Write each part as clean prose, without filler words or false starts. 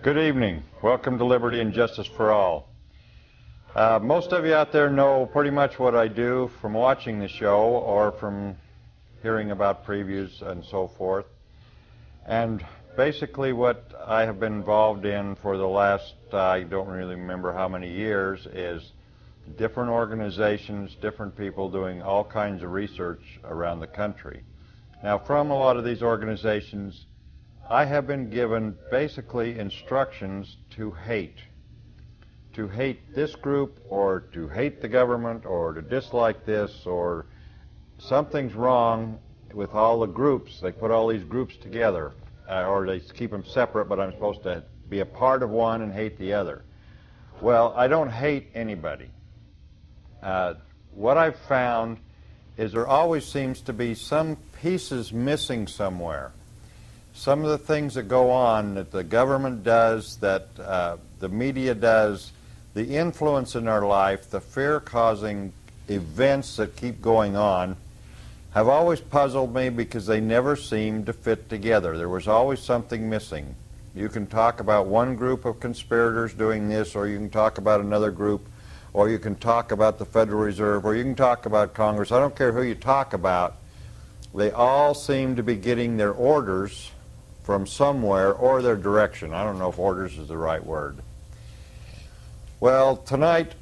Good evening. Welcome to Liberty and Justice for All. Most of you out there know pretty much what I do from watching the show or from hearing about previews and so forth. And basically what I have been involved in for the last, I don't really remember how many years, is different organizations, different people doing all kinds of research around the country. Now, from a lot of these organizations, I have been given basically instructions to hate this group, or to hate the government, or to dislike this, or something's wrong with all the groups. They put all these groups together, or they keep them separate, but I'm supposed to be a part of one and hate the other. Well, I don't hate anybody. What I've found is there always seems to be some pieces missing somewhere. Some of the things that go on that the government does, that the media does, the influence in our life, the fear-causing events that keep going on, have always puzzled me because they never seem to fit together. There was always something missing. You can talk about one group of conspirators doing this, or you can talk about another group, or you can talk about the Federal Reserve, or you can talk about Congress. I don't care who you talk about. They all seem to be getting their orders from somewhere, or their direction. I don't know if orders is the right word. Well, tonight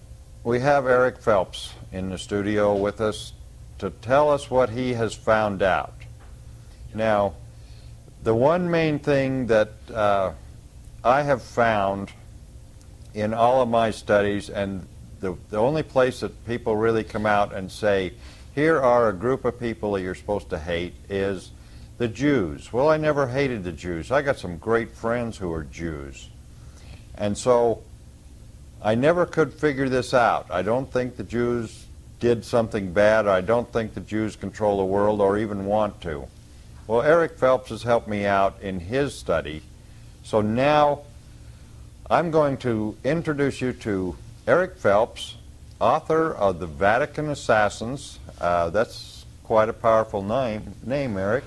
we have Eric Phelps in the studio with us to tell us what he has found out. Now, the one main thing that I have found in all of my studies, and the only place that people really come out and say, here are a group of people that you're supposed to hate, is the Jews. Well, I never hated the Jews. I got some great friends who are Jews. And so I never could figure this out. I don't think the Jews did something bad. I don't think the Jews control the world or even want to. Well, Eric Phelps has helped me out in his study. So now I'm going to introduce you to Eric Phelps, author of The Vatican Assassins. That's quite a powerful name, Eric.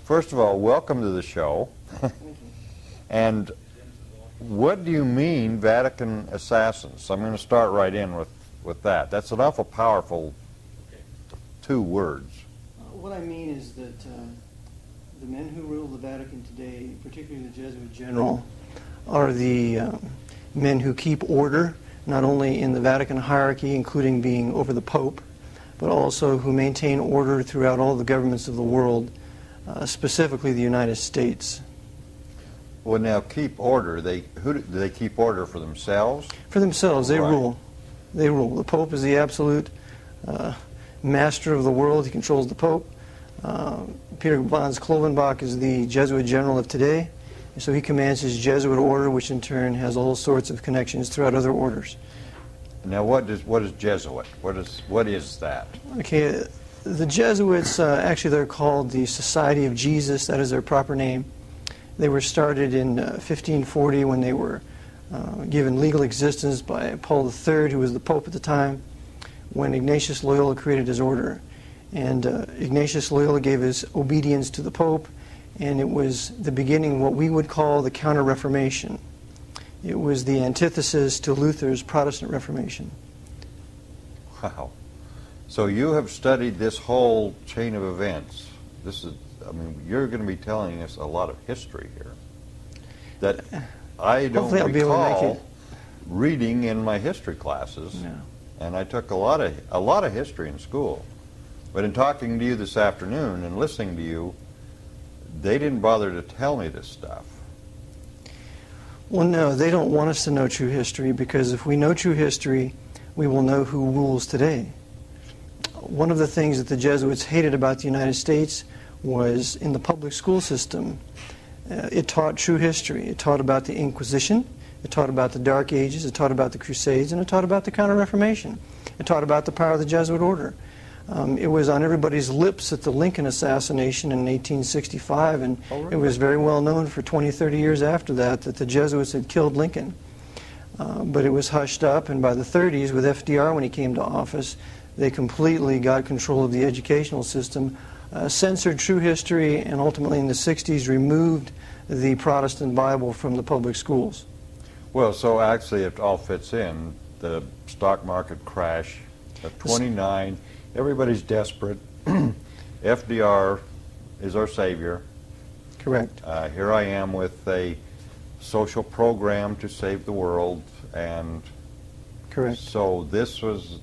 First of all, welcome to the show. And what do you mean, Vatican Assassins? I'm going to start right in with that. That's an awful powerful two words. What I mean is that the men who rule the Vatican today, particularly the Jesuit general, are the men who keep order, not only in the Vatican hierarchy, including being over the Pope, but also who maintain order throughout all the governments of the world, specifically the United States. Well, now, keep order. Who do they keep order for themselves? For themselves, they Right. rule. They rule. The Pope is the absolute master of the world. He controls the Pope. Peter von Klovenbach is the Jesuit general of today, so he commands his Jesuit order, which in turn has all sorts of connections throughout other orders. Now, what is Jesuit? What is that? Okay. The Jesuits, actually they're called the Society of Jesus. That is their proper name. They were started in 1540 when they were given legal existence by Paul III, who was the Pope at the time, when Ignatius Loyola created his order. And Ignatius Loyola gave his obedience to the Pope, and it was the beginning of what we would call the Counter-reformation. It was the antithesis to Luther's Protestant Reformation. Wow. So you have studied this whole chain of events. You're going to be telling us a lot of history here that I don't recall reading in my history classes. No. And I took a lot of history in school. But in talking to you this afternoon and listening to you, they didn't bother to tell me this stuff. Well, no, they don't want us to know true history, because if we know true history, we will know who rules today. One of the things that the Jesuits hated about the United States was in the public school system. It taught true history. It taught about the Inquisition. It taught about the Dark Ages. It taught about the Crusades. And it taught about the Counter-reformation. It taught about the power of the Jesuit order. It was on everybody's lips at the Lincoln assassination in 1865, and it was very well known for 20, 30 years after that the Jesuits had killed Lincoln. But it was hushed up, and by the 30s, with FDR when he came to office, they completely got control of the educational system, censored true history, and ultimately in the 60s removed the Protestant Bible from the public schools. Well, so actually it all fits in. The stock market crash of 29, everybody's desperate. FDR is our savior. Correct. Here I am with a social program to save the world, and Correct. so this was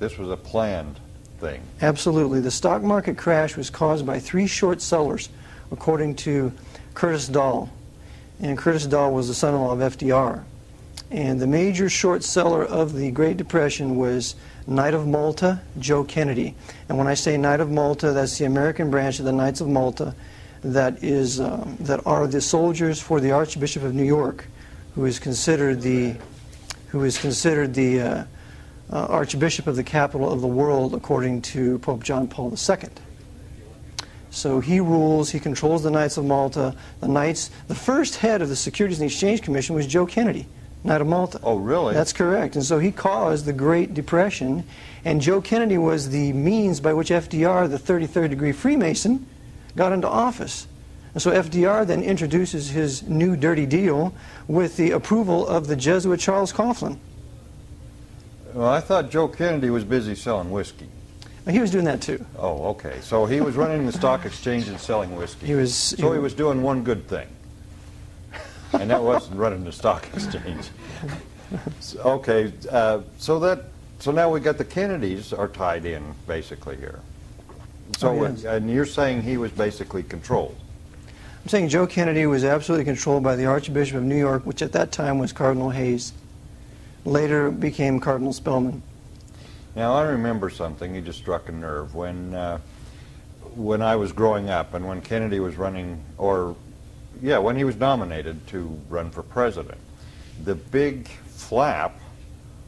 a planned thing. Absolutely. The stock market crash was caused by 3 short sellers, according to Curtis Dahl. And Curtis Dahl was the son-in-law of FDR. And the major short seller of the Great Depression was Knight of Malta, Joe Kennedy. And when I say Knight of Malta, that's the American branch of the Knights of Malta that are the soldiers for the Archbishop of New York, who is considered the Archbishop of the capital of the world according to Pope Jon Paul II. So he rules, he controls the Knights of Malta. The first head of the Securities and Exchange Commission was Joe Kennedy, Knight of Malta. Oh, really? That's correct. And so he caused the Great Depression, and Joe Kennedy was the means by which FDR, the 33rd degree Freemason, got into office. And so FDR then introduces his new dirty deal with the approval of the Jesuit Charles Coughlin. Well, I thought Joe Kennedy was busy selling whiskey. He was doing that too. Oh, okay. So he was running the stock exchange and selling whiskey. He was doing one good thing. And that wasn't running the stock exchange. Okay, so now we got the Kennedys are tied in basically here. So, Oh, yes. and you're saying he was basically controlled. I'm saying Joe Kennedy was absolutely controlled by the Archbishop of New York, which at that time was Cardinal Hayes. Later became Cardinal Spellman. Now I remember something. He just struck a nerve when I was growing up, and when Kennedy was running, when he was nominated to run for president. The big flap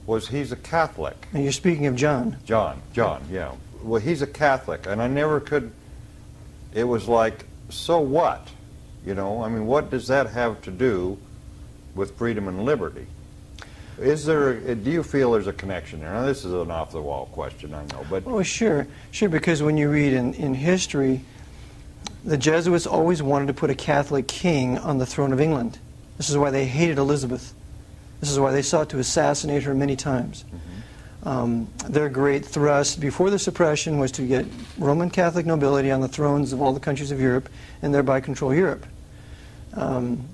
was he's a Catholic. And you're speaking of John. John, yeah. Well, he's a Catholic, and I never could. It was like, so what? You know, I mean, what does that have to do with freedom and liberty? Do you feel there's a connection there? Now, this is an off-the-wall question, I know, but... Oh, sure, because when you read in history, the Jesuits always wanted to put a Catholic king on the throne of England. This is why they hated Elizabeth. This is why they sought to assassinate her many times. Their great thrust before the suppression was to get Roman Catholic nobility on the thrones of all the countries of Europe and thereby control Europe. In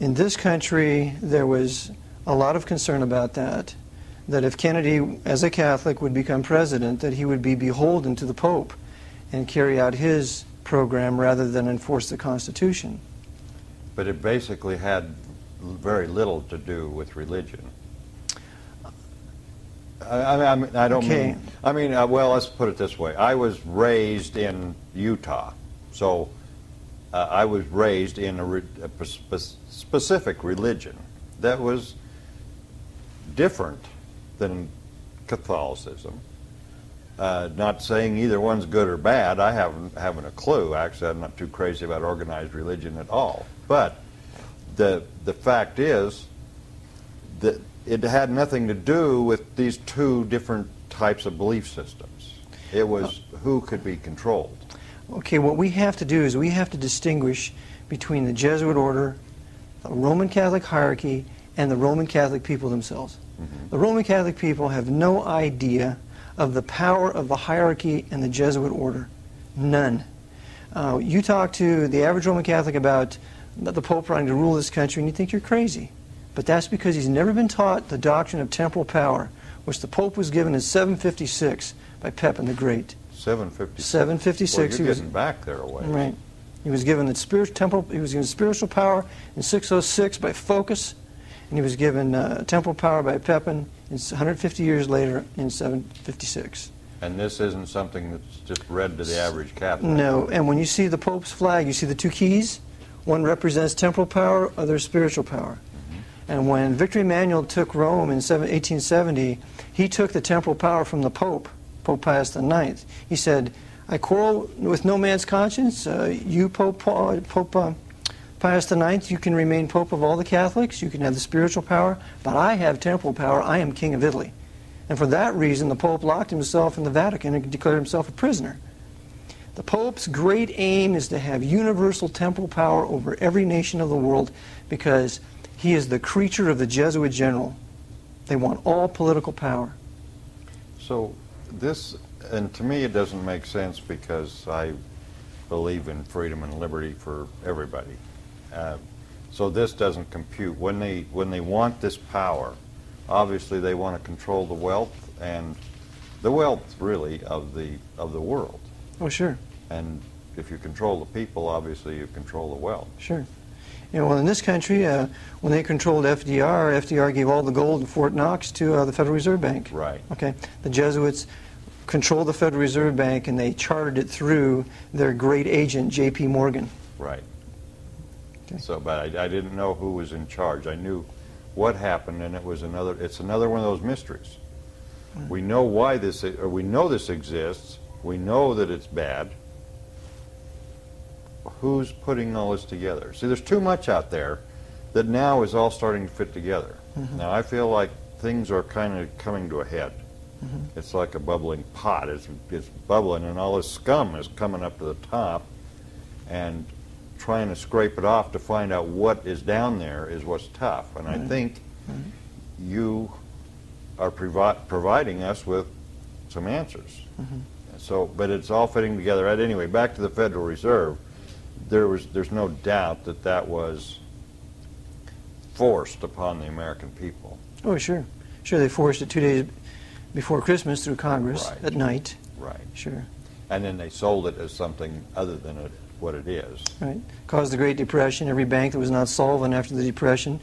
this country, there was a lot of concern about that if Kennedy, as a Catholic, would become president, that he would be beholden to the Pope and carry out his program rather than enforce the Constitution. But it basically had very little to do with religion. I don't mean... I mean, well, let's put it this way. I was raised in Utah, so I was raised in a specific religion that was different than Catholicism. Not saying either one's good or bad. I haven't a clue. Actually, I'm not too crazy about organized religion at all. But the fact is that it had nothing to do with these two different types of belief systems. It was who could be controlled. Okay, what we have to do is we have to distinguish between the Jesuit order, the Roman Catholic hierarchy, and the Roman Catholic people themselves. The Roman Catholic people have no idea of the power of the hierarchy and the Jesuit order. None. You talk to the average Roman Catholic about the Pope running to rule this country, and you think you're crazy. But that's because he's never been taught the doctrine of temporal power, which the Pope was given in 756 by Pepin the Great. 756. 756. Well, you're getting back there a ways. Right. He was given the He was given spiritual power in 606 by Phocas, and he was given temporal power by Pepin 150 years later in 756. And this isn't something that's just read to the average Catholic? No, and when you see the Pope's flag, you see the two keys. One represents temporal power, other spiritual power. And when Victor Emmanuel took Rome in 1870, he took the temporal power from the Pope, Pope Pius IX. He said, I quarrel with no man's conscience. You, Pope Pius IX, you can remain Pope of all the Catholics. You can have the spiritual power. But I have temporal power. I am King of Italy. And for that reason, the Pope locked himself in the Vatican and declared himself a prisoner. The Pope's great aim is to have universal temporal power over every nation of the world because he is the creature of the Jesuit general. They want all political power. So this, and to me it doesn't make sense because I believe in freedom and liberty for everybody. So this doesn't compute. When they want this power, obviously they want to control the wealth, and the wealth really of the world. Oh, sure. And if you control the people, obviously you control the wealth. Sure. You know, well, in this country, when they controlled FDR gave all the gold in Fort Knox to the Federal Reserve Bank. Right. Okay. The Jesuits controlled the Federal Reserve Bank, and they chartered it through their great agent, J.P. Morgan. Right. Okay. So, but I didn't know who was in charge. I knew what happened, and it's another one of those mysteries. Right. We know why we know this exists. We know that it's bad. Who's putting all this together? See, there's too much out there that now is all starting to fit together. Mm-hmm. Now I feel like things are kind of coming to a head. Mm-hmm. It's like a bubbling pot. It's bubbling, and all this scum is coming up to the top, and trying to scrape it off to find out what is down there is what's tough. And I think you are providing us with some answers. So, but it's all fitting together. Anyway, back to the Federal Reserve. There's no doubt that was forced upon the American people. Oh, sure. Sure, they forced it 2 days before Christmas through Congress Right. at night. Right. Sure. And then they sold it as something other than what it is. Right. Caused the Great Depression. Every bank that was not solvent after the Depression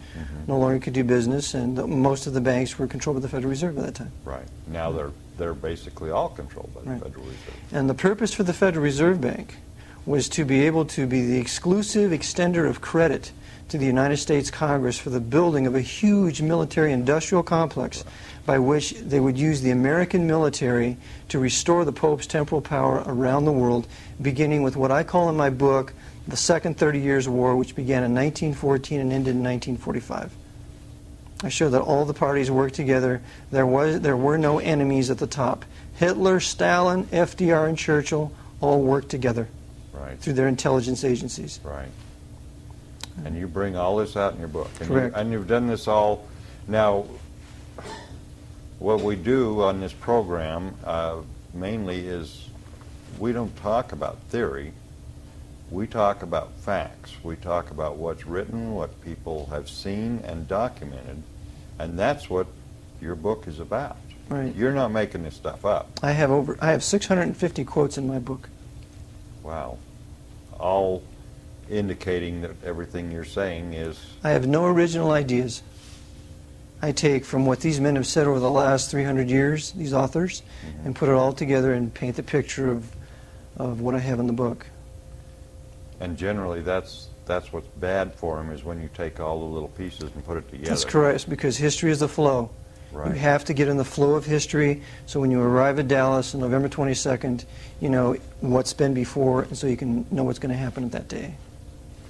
no longer could do business, and most of the banks were controlled by the Federal Reserve at that time. Right. Now they're basically all controlled by the Federal Reserve. And the purpose for the Federal Reserve Bank was to be able to be the exclusive extender of credit to the United States Congress for the building of a huge military-industrial complex by which they would use the American military to restore the Pope's temporal power around the world, beginning with what I call in my book the Second 30 Years' War, which began in 1914 and ended in 1945. I show that all the parties worked together. There were no enemies at the top. Hitler, Stalin, FDR, and Churchill all worked together through their intelligence agencies. Right. And you bring all this out in your book. And Correct. You've done this all. Now, what we do on this program mainly is we don't talk about theory. We talk about facts. We talk about what's written, what people have seen and documented, and that's what your book is about. Right. You're not making this stuff up. I have 650 quotes in my book. Wow. All indicating that everything you're saying is... I have no original ideas. I take from what these men have said over the last 300 years, these authors, and put it all together and paint the picture of what I have in the book. And generally that's what's bad for them, is when you take all the little pieces and put it together. That's correct, because history is the flow. Right. You have to get in the flow of history, so when you arrive at Dallas on November 22nd, you know what's been before, and so you can know what's going to happen that day.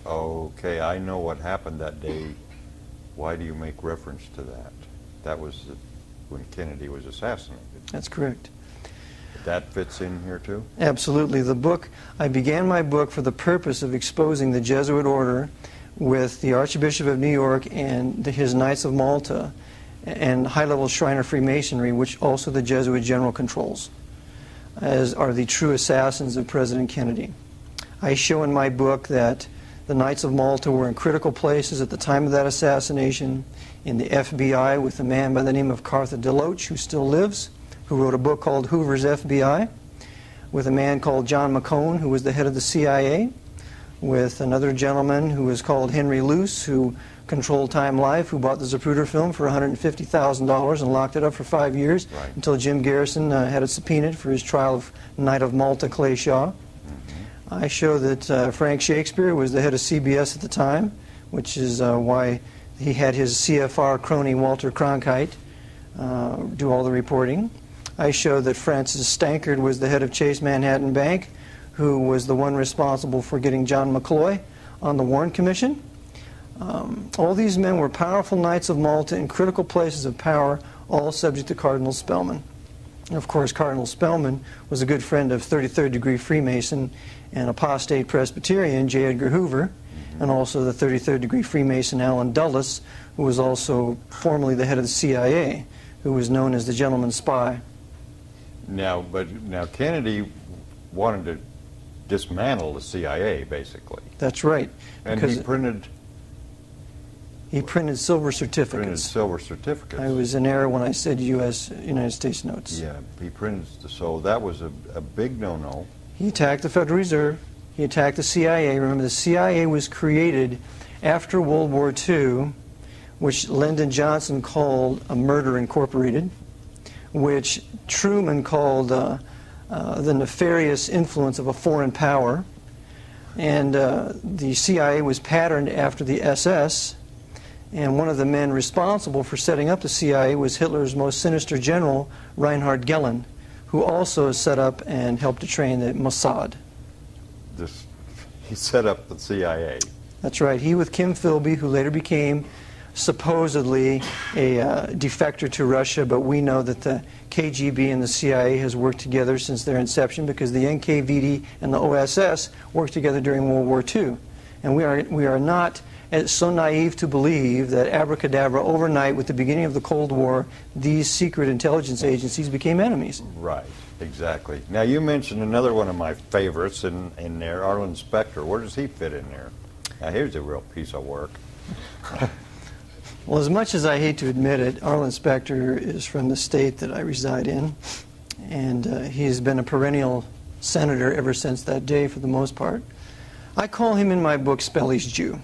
Okay, I know what happened that day. Why do you make reference to that? That was when Kennedy was assassinated. That's correct. That fits in here too? Absolutely. The book, I began my book for the purpose of exposing the Jesuit order with the Archbishop of New York and his Knights of Malta and high-level Shriner Freemasonry, which also the Jesuit general controls, as are the true assassins of President Kennedy. I show in my book that the Knights of Malta were in critical places at the time of that assassination, in the FBI with a man by the name of Cartha DeLoach, who still lives, who wrote a book called Hoover's FBI, with a man called John McCone, who was the head of the CIA, with another gentleman who was called Henry Luce, who controlled Time Life, who bought the Zapruder film for $150,000 and locked it up for 5 years until Jim Garrison had it subpoenaed for his trial of Knight of Malta Clay Shaw. I show that Frank Shakespeare was the head of CBS at the time, which is why he had his CFR crony Walter Cronkite do all the reporting. I show that Francis Stankard was the head of Chase Manhattan Bank, who was the one responsible for getting John McCloy on the Warren Commission. All these men were powerful Knights of Malta in critical places of power, all subject to Cardinal Spellman. And of course, Cardinal Spellman was a good friend of 33rd degree Freemason and apostate Presbyterian J. Edgar Hoover, and also the 33rd degree Freemason Allen Dulles, who was also formerly the head of the CIA, who was known as the gentleman spy. Now Kennedy wanted to dismantle the CIA, basically. That's right. And he printed silver certificates. Printed silver certificates. I was in error when I said United States notes. Yeah, he printed, so that was a big no-no. He attacked the Federal Reserve. He attacked the CIA. Remember, the CIA was created after World War II, which Lyndon Johnson called a murder incorporated, which Truman called the nefarious influence of a foreign power. And the CIA was patterned after the SS, and one of the men responsible for setting up the CIA was Hitler's most sinister general, Reinhard Gehlen, who also set up and helped to train the Mossad. He set up the CIA. That's right. He with Kim Philby, who later became supposedly a defector to Russia, but we know that the KGB and the CIA has worked together since their inception, because the NKVD and the OSS worked together during World War II. And we are not so naive to believe that abracadabra overnight with the beginning of the Cold War, these secret intelligence agencies became enemies. Right, exactly. Now you mentioned another one of my favorites in there, Arlen Specter. Where does he fit in there? Now here's a real piece of work. Well, as much as I hate to admit it, Arlen Specter is from the state that I reside in, and he has been a perennial senator ever since that day for the most part. I call him in my book Spelly's Jew.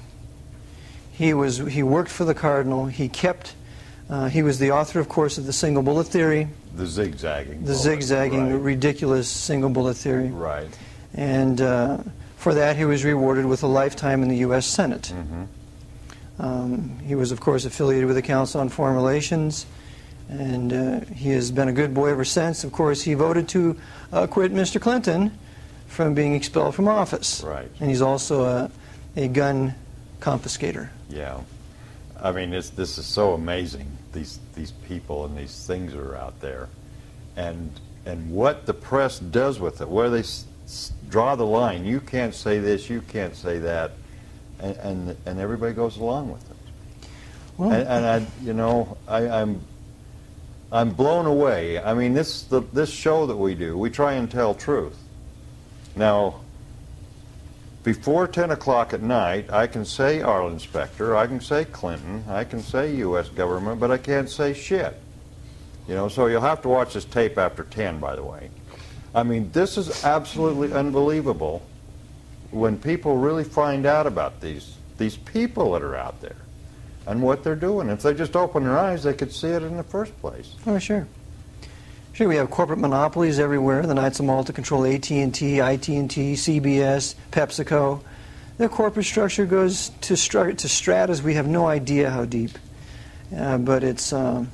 He worked for the Cardinal. He was the author, of course, of the single bullet theory. The zigzagging. The zigzagging, right. Ridiculous single bullet theory. Right. And for that, he was rewarded with a lifetime in the U.S. Senate. Mm-hmm. He was, of course, affiliated with the Council on Foreign Relations, and he has been a good boy ever since. Of course, he voted to acquit Mr. Clinton from being expelled from office. Right. And he's also a gun confiscator. Yeah. I mean, this is so amazing, these people and these things that are out there. And what the press does with it, where they draw the line. You can't say this, you can't say that, and everybody goes along with it. Well, I'm blown away. I mean, this show that we do, we try and tell truth. Now, before 10 o'clock at night, I can say Arlen Specter, I can say Clinton, I can say U.S. government, but I can't say shit. So you'll have to watch this tape after 10, by the way. I mean, this is absolutely unbelievable when people really find out about these people that are out there and what they're doing. If they just open their eyes, they could see it in the first place. Oh, sure. Sure, we have corporate monopolies everywhere. The Knights of Malta control AT&T, IT&T, CBS, PepsiCo. Their corporate structure goes to stratas we have no idea how deep. But it's the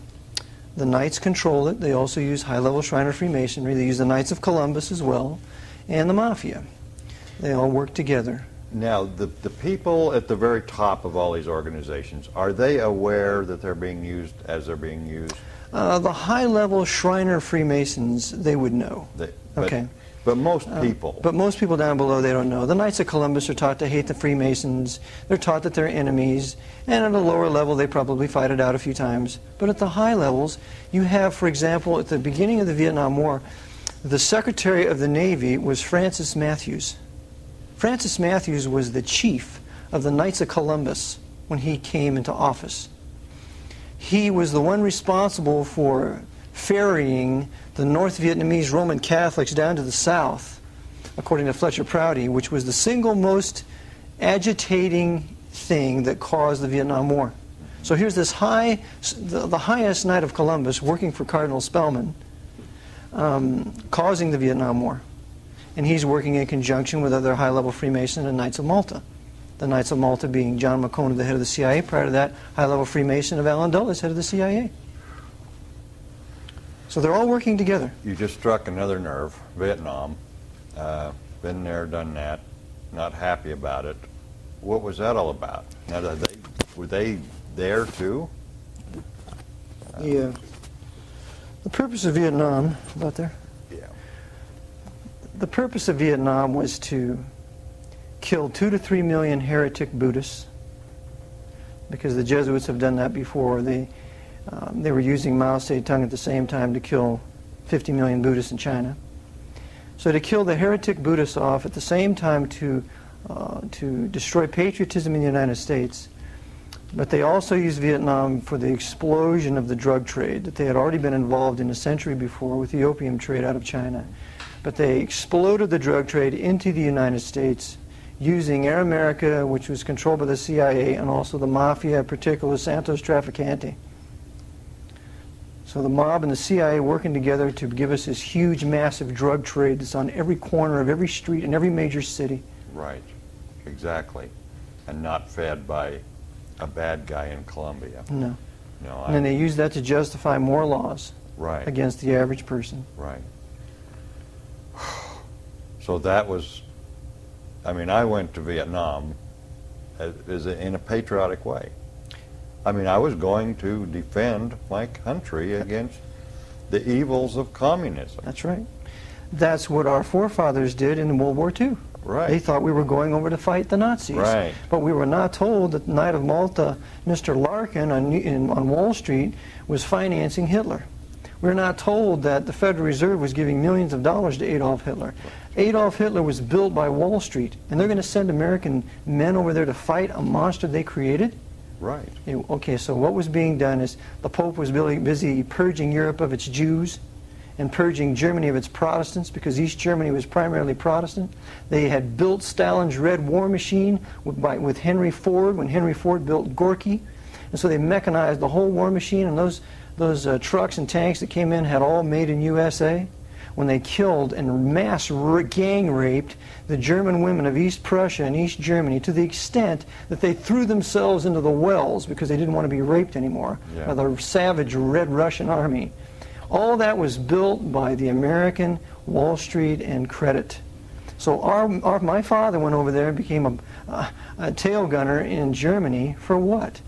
Knights control it. They also use high-level Shriner Freemasonry. They use the Knights of Columbus as well, and the Mafia. They all work together. Now, the people at the very top of all these organizations, are they aware that they're being used as they're being used? The high-level Shriner Freemasons, they would know. Okay. But most people. But most people down below, they don't know. The Knights of Columbus are taught to hate the Freemasons. They're taught that they're enemies. And at a lower level, they probably fight it out a few times. But at the high levels, you have, for example, at the beginning of the Vietnam War, the Secretary of the Navy was Francis Matthews. Francis Matthews was the chief of the Knights of Columbus when he came into office. He was the one responsible for ferrying the North Vietnamese Roman Catholics down to the south, according to Fletcher Prouty, which was the single most agitating thing that caused the Vietnam War. So here's this the highest Knight of Columbus working for Cardinal Spellman, causing the Vietnam War. And he's working in conjunction with other high-level Freemason and Knights of Malta. The Knights of Malta being John McCone, the head of the CIA. Prior to that, high-level Freemason of Allen Dulles, head of the CIA. So they're all working together. You just struck another nerve. Vietnam. Been there, done that. Not happy about it. What was that all about? Now, were they there too? The purpose of Vietnam, about there? Yeah. The purpose of Vietnam was to kill 2 to 3 million heretic Buddhists, because the Jesuits have done that before. They were using Mao Zedong at the same time to kill 50 million Buddhists in China. So to kill the heretic Buddhists off, at the same time to destroy patriotism in the United States. But they also used Vietnam for the explosion of the drug trade that they had already been involved in a century before with the opium trade out of China. But they exploded the drug trade into the United States using Air America, which was controlled by the CIA, and also the Mafia, particularly Santos Trafficante. So the mob and the CIA working together to give us this huge, massive drug trade that's on every corner of every street in every major city. Right, exactly. And not fed by a bad guy in Colombia. No. No. And then they use that to justify more laws Right. against the average person. Right. So that was, I mean, I went to Vietnam in a patriotic way. I mean, I was going to defend my country against the evils of communism. That's right. That's what our forefathers did in World War II. Right. They thought we were going over to fight the Nazis. Right. But we were not told that the Knight of Malta, Mr. Larkin on Wall Street, was financing Hitler. We were not told that the Federal Reserve was giving millions of dollars to Adolf Hitler. Adolf Hitler was built by Wall Street, and they're going to send American men over there to fight a monster they created? Right. Okay, so what was being done is the Pope was busy purging Europe of its Jews and purging Germany of its Protestants, because East Germany was primarily Protestant. They had built Stalin's Red War Machine with Henry Ford, when Henry Ford built Gorky. And so they mechanized the whole war machine, and those trucks and tanks that came in had all made in USA. When they killed and mass gang raped the German women of East Prussia and East Germany, to the extent that they threw themselves into the wells because they didn't want to be raped anymore by the savage Red Russian army. All that was built by the American Wall Street and credit. So my father went over there and became a tail gunner in Germany for what?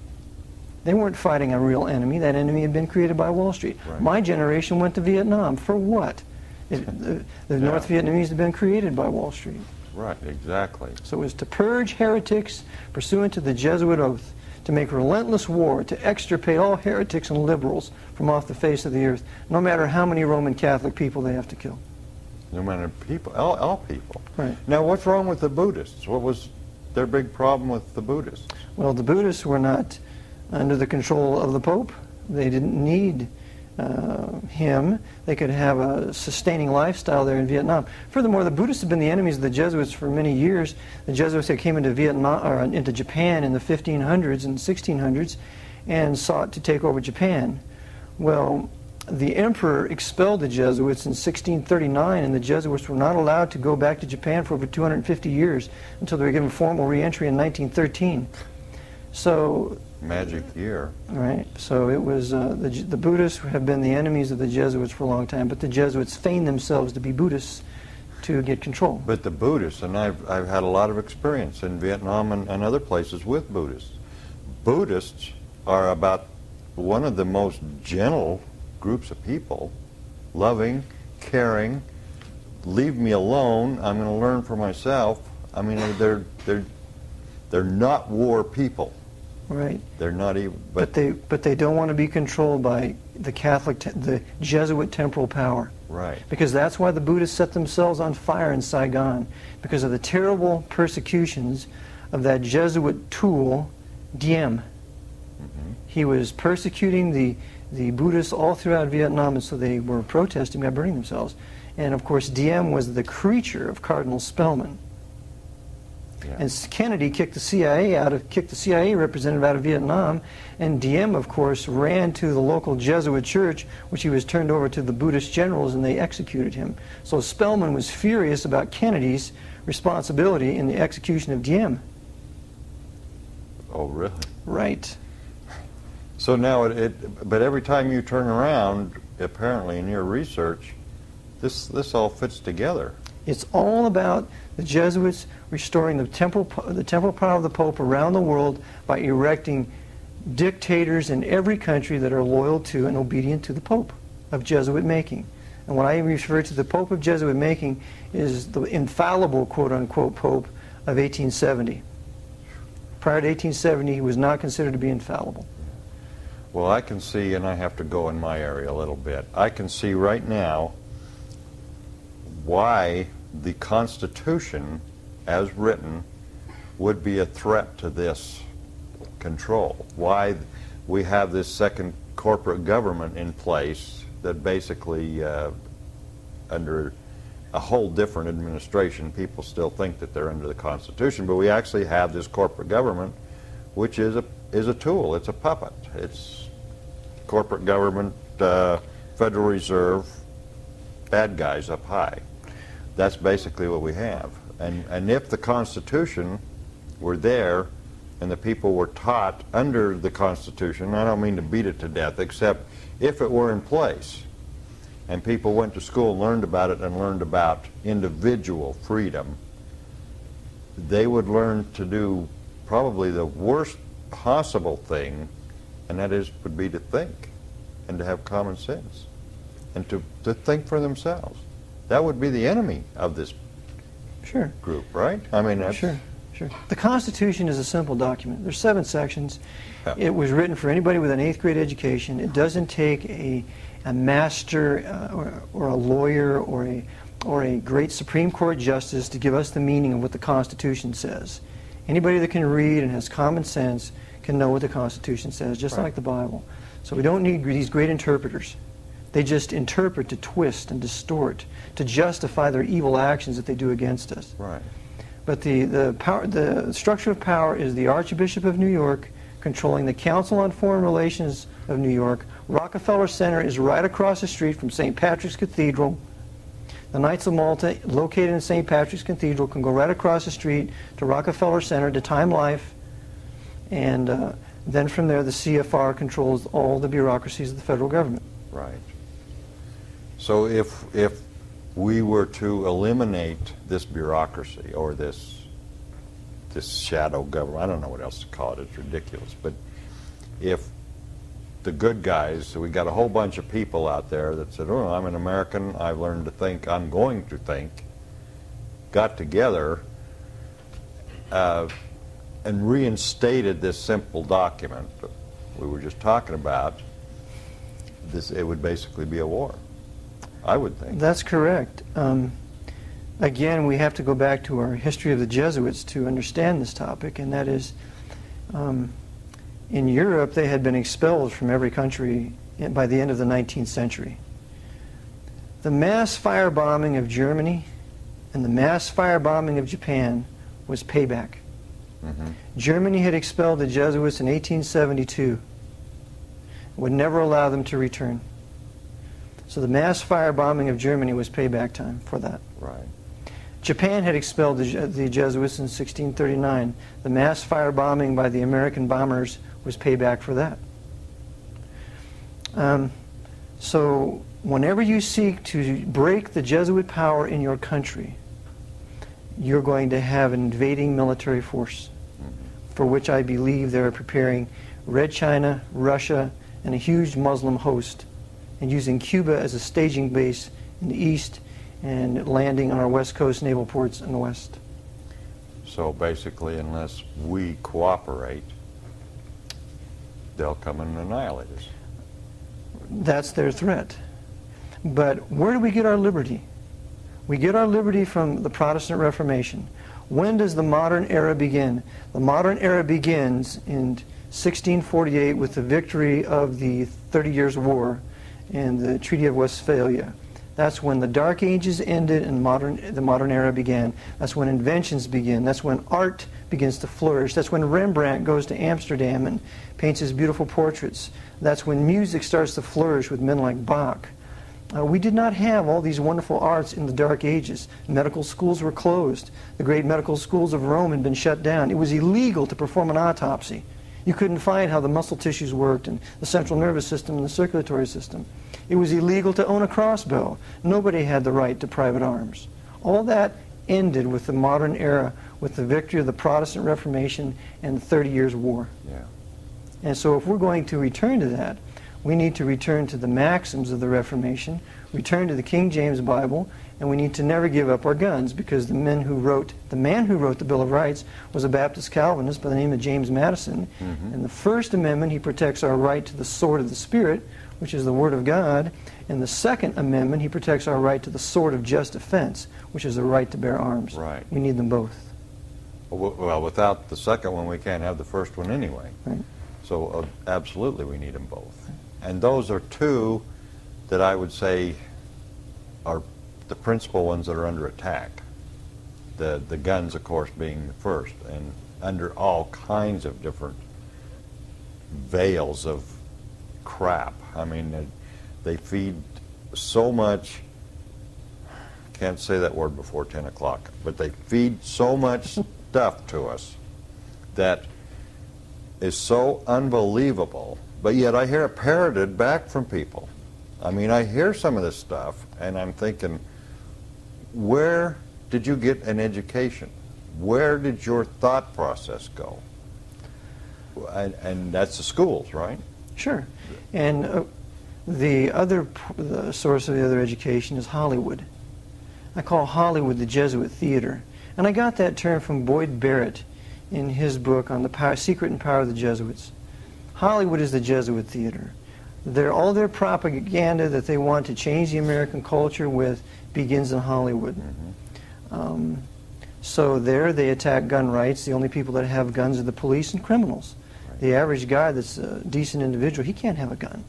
They weren't fighting a real enemy. That enemy had been created by Wall Street. Right. My generation went to Vietnam for what? The North Vietnamese had been created by Wall Street. Right, exactly. So it was to purge heretics pursuant to the Jesuit oath, to make relentless war, to extirpate all heretics and liberals from off the face of the earth, no matter how many Roman Catholic people they have to kill. No matter people, all people. Right. Now, what's wrong with the Buddhists? What was their big problem with the Buddhists? Well, the Buddhists were not under the control of the Pope. They didn't need him. They could have a sustaining lifestyle there in Vietnam. Furthermore, the Buddhists have been the enemies of the Jesuits for many years. The Jesuits that came into Vietnam or into Japan in the 1500s and 1600s and sought to take over Japan. Well, the emperor expelled the Jesuits in 1639, and the Jesuits were not allowed to go back to Japan for over 250 years until they were given formal re-entry in 1913. So magic year. Right. So it was the Buddhists have been the enemies of the Jesuits for a long time, but the Jesuits feigned themselves to be Buddhists to get control. But the Buddhists, and I've had a lot of experience in Vietnam and other places with Buddhists. Buddhists are about one of the most gentle groups of people, loving, caring, leave me alone, I'm going to learn for myself. I mean, they're not war people. Right. They're not even. But they don't want to be controlled by the Jesuit temporal power. Right. Because that's why the Buddhists set themselves on fire in Saigon, because of the terrible persecutions of that Jesuit tool, Diem. Mm-hmm. He was persecuting the Buddhists all throughout Vietnam, and so they were protesting by burning themselves. And of course, Diem was the creature of Cardinal Spellman. Yeah. And Kennedy kicked the CIA representative out of Vietnam, and Diem, of course, ran to the local Jesuit church, which he was turned over to the Buddhist generals, and they executed him. So Spellman was furious about Kennedy's responsibility in the execution of Diem. Oh, really? Right. So now, but every time you turn around, apparently in your research, this all fits together. It's all about the Jesuits restoring the temporal power of the Pope around the world by erecting dictators in every country that are loyal to and obedient to the Pope. of Jesuit making. And when I refer to the Pope of Jesuit making is the infallible, quote-unquote, Pope of 1870. Prior to 1870, he was not considered to be infallible. Well, I can see, and I have to go in my area a little bit, I can see right now why the Constitution, as written, would be a threat to this control. Why we have this second corporate government in place that basically, under a whole different administration, people still think that they're under the Constitution, but we actually have this corporate government, which is a tool. It's a puppet. It's corporate government, Federal Reserve, bad guys up high. That's basically what we have. And if the Constitution were there and the people were taught under the Constitution, I don't mean to beat it to death, except if it were in place and people went to school and learned about it and learned about individual freedom, they would learn to do probably the worst possible thing, and that would be to think and to have common sense and to think for themselves. That would be the enemy of this group, right? I mean, that's... Sure. The Constitution is a simple document. There's 7 sections. Yeah. It was written for anybody with an 8th grade education. It doesn't take a master or a lawyer or a great Supreme Court justice to give us the meaning of what the Constitution says. Anybody that can read and has common sense can know what the Constitution says, just like the Bible. So we don't need these great interpreters. They just interpret to twist and distort, to justify their evil actions that they do against us. Right. But the structure of power is the Archbishop of New York controlling the Council on Foreign Relations of New York. Rockefeller Center is right across the street from St. Patrick's Cathedral. The Knights of Malta, located in St. Patrick's Cathedral, can go right across the street to Rockefeller Center, to Time Life, and then from there the CFR controls all the bureaucracies of the federal government. Right. So if we were to eliminate this bureaucracy or this shadow government, I don't know what else to call it, it's ridiculous, but if the good guys, so we got a whole bunch of people out there that said, oh, I'm an American, I've learned to think, I'm going to think, got together and reinstated this simple document that we were just talking about, it would basically be a war, I would think. That's correct. Again, we have to go back to our history of the Jesuits to understand this topic, and that is, in Europe, they had been expelled from every country by the end of the 19th century. The mass firebombing of Germany and the mass firebombing of Japan was payback. Mm-hmm. Germany had expelled the Jesuits in 1872, would never allow them to return. So the mass firebombing of Germany was payback time for that. Right. Japan had expelled the Jesuits in 1639. The mass firebombing by the American bombers was payback for that. So whenever you seek to break the Jesuit power in your country, you're going to have an invading military force, for which I believe they're preparing Red China, Russia, and a huge Muslim host, and using Cuba as a staging base in the east and landing on our west coast naval ports in the west. So basically, unless we cooperate, they'll come and annihilate us. That's their threat. But where do we get our liberty? We get our liberty from the Protestant Reformation. When does the modern era begin? The modern era begins in 1648 with the victory of the 30 Years' War and the Treaty of Westphalia. That's when the Dark Ages ended and the modern era began. That's when inventions begin. That's when art begins to flourish. That's when Rembrandt goes to Amsterdam and paints his beautiful portraits. That's when music starts to flourish with men like Bach. We did not have all these wonderful arts in the Dark Ages. Medical schools were closed. The great medical schools of Rome had been shut down. It was illegal to perform an autopsy. You couldn't find how the muscle tissues worked and the central nervous system and the circulatory system. It was illegal to own a crossbow. Nobody had the right to private arms. All that ended with the modern era, with the victory of the Protestant Reformation and the 30 Years' War. Yeah. And so if we're going to return to that, We need to return to the maxims of the Reformation, return to the King James Bible, and we need to never give up our guns, because the man who wrote the Bill of Rights was a Baptist Calvinist by the name of James Madison. In the First Amendment, he protects our right to the sword of the Spirit, which is the Word of God. In the Second Amendment, he protects our right to the sword of just defense, which is the right to bear arms. Right. We need them both. Well, without the second one, we can't have the first one anyway. Right. So absolutely we need them both. And those are two that I would say are the principal ones that are under attack. The guns, of course, being the first, and under all kinds of different veils of crap. I mean, they feed so much, can't say that word before 10 o'clock, but they feed so much stuff to us that is so unbelievable, but yet I hear it parroted back from people. I mean, I hear some of this stuff, and I'm thinking, where did you get an education? Where did your thought process go? And that's the schools, right? Sure. And the source of the other education is Hollywood. I call Hollywood the Jesuit theater. And I got that term from Boyd Barrett in his book on the secret and power of the Jesuits. Hollywood is the Jesuit theater. All their propaganda that they want to change the American culture with begins in Hollywood. So there they attack gun rights. The only people that have guns are the police and criminals. Right. The average guy that's a decent individual, he can't have a gun.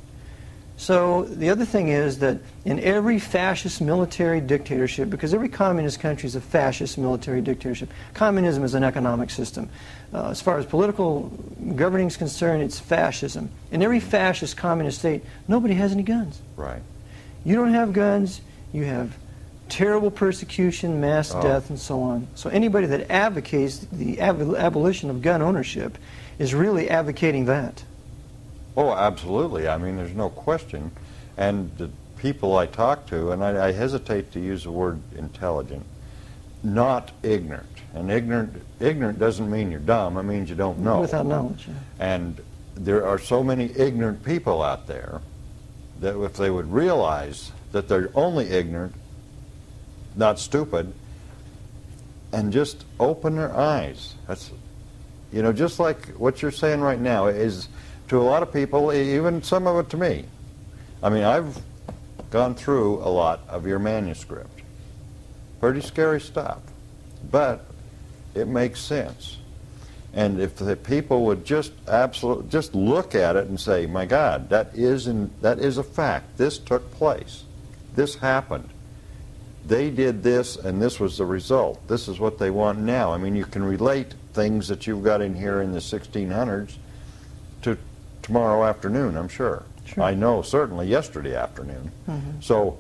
So the other thing is that in every fascist military dictatorship, because every communist country is a fascist military dictatorship, communism is an economic system. As far as political governing is concerned, it's fascism. In every fascist communist state, nobody has any guns. Right. You don't have guns, you have terrible persecution, mass death, and so on. So anybody that advocates the abolition of gun ownership is really advocating that. Oh, absolutely. I mean, there's no question. And the people I talk to, and I hesitate to use the word intelligent, not ignorant. And ignorant doesn't mean you're dumb. It means you don't know. Without knowledge, yeah. And there are so many ignorant people out there that if they would realize that they're only ignorant, not stupid, and just open their eyes. That's, you know, just like what you're saying right now is, to a lot of people, even some of it to me. I mean, I've gone through a lot of your manuscript. Pretty scary stuff, but it makes sense. And if the people would just look at it and say, my God, that is a fact. This took place. This happened. They did this, and this was the result. This is what they want now. I mean, you can relate things that you've got in here in the 1600s to tomorrow afternoon, I'm sure. Sure. I know certainly yesterday afternoon. So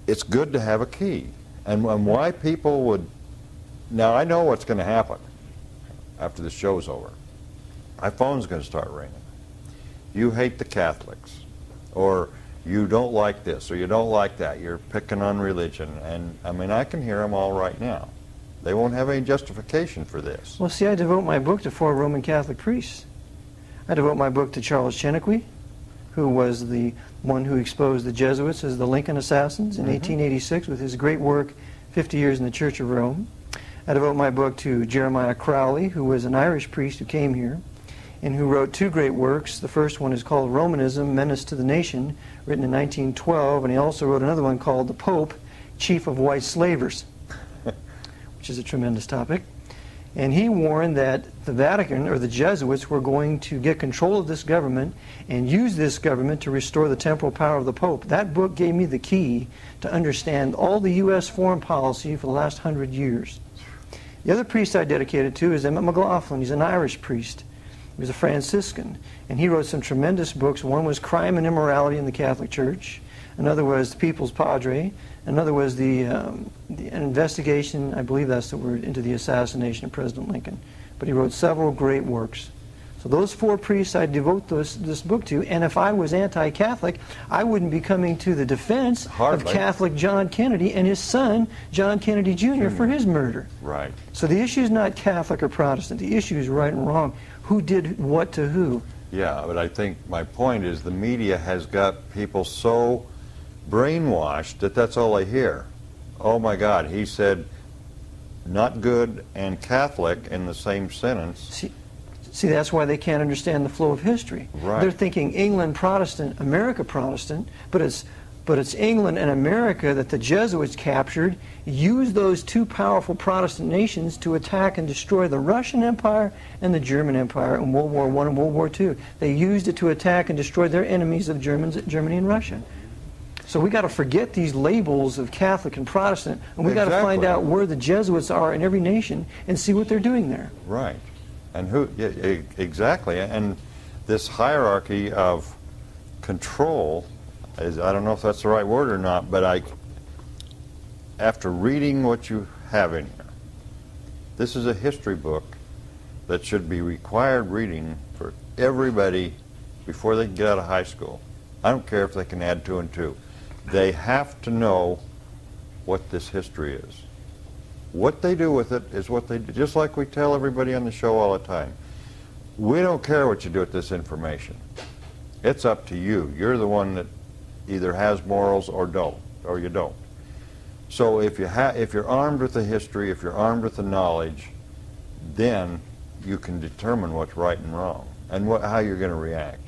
it's good to have a key. And why people would... Now, I know what's going to happen after the show's over. My phone's going to start ringing. You hate the Catholics, or you don't like this, or you don't like that. You're picking on religion. And, I mean, I can hear them all right now. They won't have any justification for this. Well, see, I devote my book to 4 Roman Catholic priests. I devote my book to Charles Cheniquy, who was the one who exposed the Jesuits as the Lincoln assassins in 1886 with his great work, 50 Years in the Church of Rome. I devote my book to Jeremiah Crowley, who was an Irish priest who came here and who wrote 2 great works. The first one is called Romanism, Menace to the Nation, written in 1912, and he also wrote another one called The Pope, Chief of White Slavers, which is a tremendous topic. And he warned that the Vatican, or the Jesuits, were going to get control of this government and use this government to restore the temporal power of the Pope. That book gave me the key to understand all the U.S. foreign policy for the last 100 years. The other priest I dedicated to is Emmett McLaughlin. He's an Irish priest. He was a Franciscan. And he wrote some tremendous books. One was Crime and Immorality in the Catholic Church. Another was The People's Padre. Another was an investigation, I believe that's the word, into the assassination of President Lincoln. But he wrote several great works. So those 4 priests I devote this book to, and if I was anti-Catholic, I wouldn't be coming to the defense of Catholic John Kennedy and his son, John Kennedy Jr., for his murder. Right. So the issue is not Catholic or Protestant. The issue is right and wrong. Who did what to who? Yeah, but I think my point is the media has got people so brainwashed that that's all they hear. Oh my God, he said not good and Catholic in the same sentence. See, that's why they can't understand the flow of history. Right. They're thinking England Protestant, America Protestant, but it's England and America that the Jesuits captured, used those two powerful Protestant nations to attack and destroy the Russian Empire and the German Empire in World War I and World War II. They used it to attack and destroy their enemies of Germany and Russia. So we got to forget these labels of Catholic and Protestant, and we got to find out where the Jesuits are in every nation and see what they're doing there. Right. And who, exactly. And this hierarchy of control is, I don't know if that's the right word or not, but after reading what you have in here, this is a history book that should be required reading for everybody before they get out of high school. I don't care if they can add 2 and 2. They have to know what this history is. What they do with it is what they do. Just like we tell everybody on the show all the time. We don't care what you do with this information. It's up to you. You're the one that either has morals or you don't. So if you're armed with the history, if you're armed with the knowledge, then you can determine what's right and wrong and how you're going to react.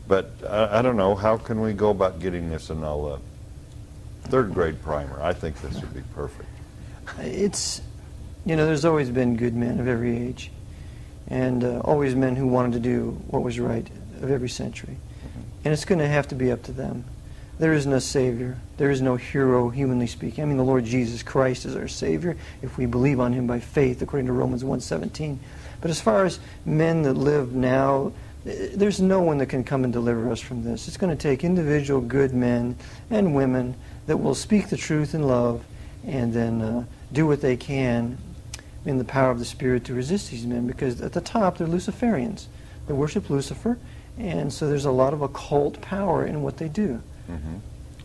But I don't know, how can we go about getting this in all the 3rd grade primer? I think this would be perfect. It's, there's always been good men of every age, and always men who wanted to do what was right of every century. And it's going to have to be up to them. There is no Savior. There is no hero, humanly speaking. I mean, the Lord Jesus Christ is our Savior if we believe on Him by faith, according to Romans 1:17. But as far as men that live now, there's no one that can come and deliver us from this. It's going to take individual good men and women that will speak the truth in love and then do what they can in the power of the Spirit to resist these men, because at the top they're Luciferians. They worship Lucifer, and so there's a lot of occult power in what they do.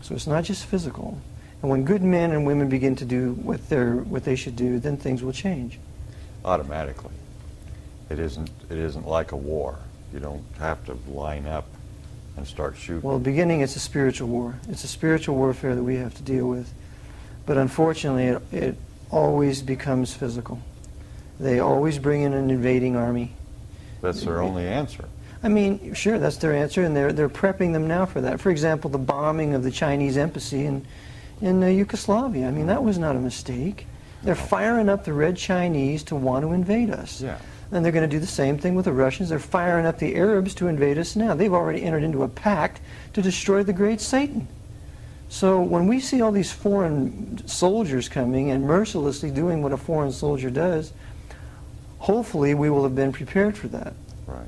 So it's not just physical. And when good men and women begin to do what they should do, then things will change. Automatically. It isn't like a war. You don't have to line up and start shooting. Well, beginning, it's a spiritual war. It's a spiritual warfare that we have to deal with. But unfortunately, it always becomes physical. They always bring in an invading army. That's their only answer. I mean, sure, that's their answer, and they're prepping them now for that. For example, the bombing of the Chinese embassy in Yugoslavia. I mean, that was not a mistake. They're firing up the Red Chinese to want to invade us. Yeah. And they're going to do the same thing with the Russians. They're firing up the Arabs to invade us now. They've already entered into a pact to destroy the great Satan. So when we see all these foreign soldiers coming and mercilessly doing what a foreign soldier does, hopefully we will have been prepared for that. Right.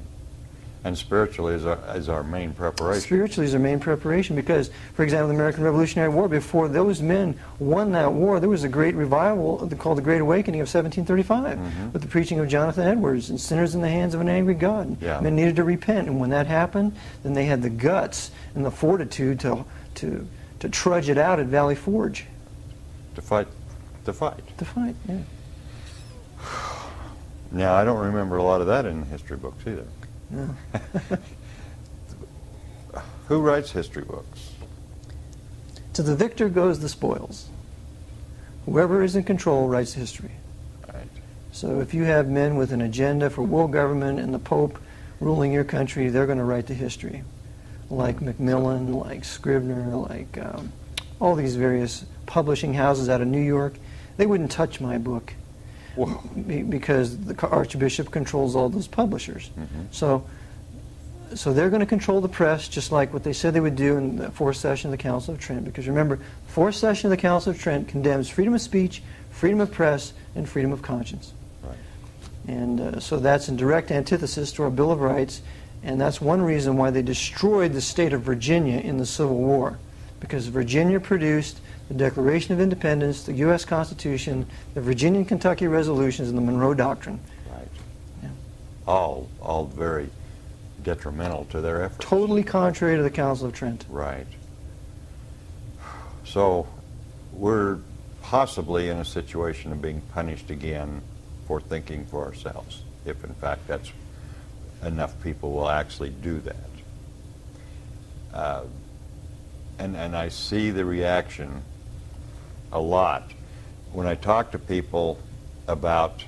And spiritually is our main preparation. Spiritually is our main preparation because, for example, the American Revolutionary War, before those men won that war, there was a great revival called the Great Awakening of 1735 with the preaching of Jonathan Edwards and sinners in the hands of an angry God. Yeah. Men needed to repent, and when that happened, then they had the guts and the fortitude to trudge it out at Valley Forge. To fight. Yeah. Now, I don't remember a lot of that in the history books either. No. Who writes history books? To the victor goes the spoils. Whoever is in control writes history. Right. So if you have men with an agenda for world government and the Pope ruling your country, they're going to write the history. Like Macmillan, like Scribner, like all these various publishing houses out of New York. They wouldn't touch my book. Whoa. Because the Archbishop controls all those publishers. So they're going to control the press just like what they said they would do in the fourth session of the Council of Trent. Because remember, the fourth session of the Council of Trent condemns freedom of speech, freedom of press, and freedom of conscience. Right. And so that's in direct antithesis to our Bill of Rights, and that's one reason why they destroyed the state of Virginia in the Civil War. Because Virginia produced the Declaration of Independence, the U.S. Constitution, the Virginia and Kentucky Resolutions, and the Monroe Doctrine. Right. Yeah. All very detrimental to their efforts. Totally contrary to the Council of Trent. Right. So we're possibly in a situation of being punished again for thinking for ourselves, if in fact that's enough people will actually do that. And I see the reaction a lot when I talk to people about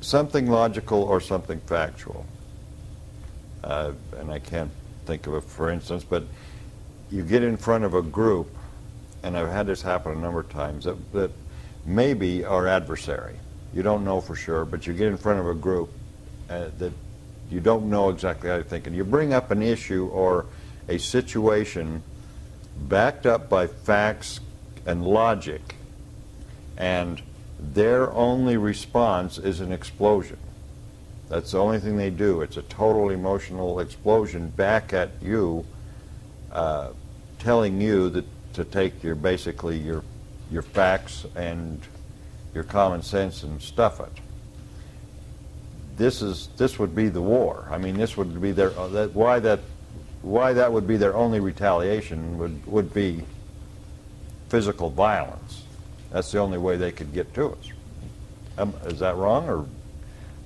something logical or something factual. And I can't think of it, for instance, but you get in front of a group, and I've had this happen a number of times, that maybe are adversary. You don't know for sure, but you get in front of a group that you don't know exactly how to think, and you bring up an issue or a situation backed up by facts and logic, and their only response is an explosion. That's the only thing they do. It's a total emotional explosion back at you, telling you that to take basically your facts and your common sense and stuff it. This would be the war. I mean, this would be their why that would be their only retaliation would be physical violence. That's the only way they could get to us. Is that wrong, or?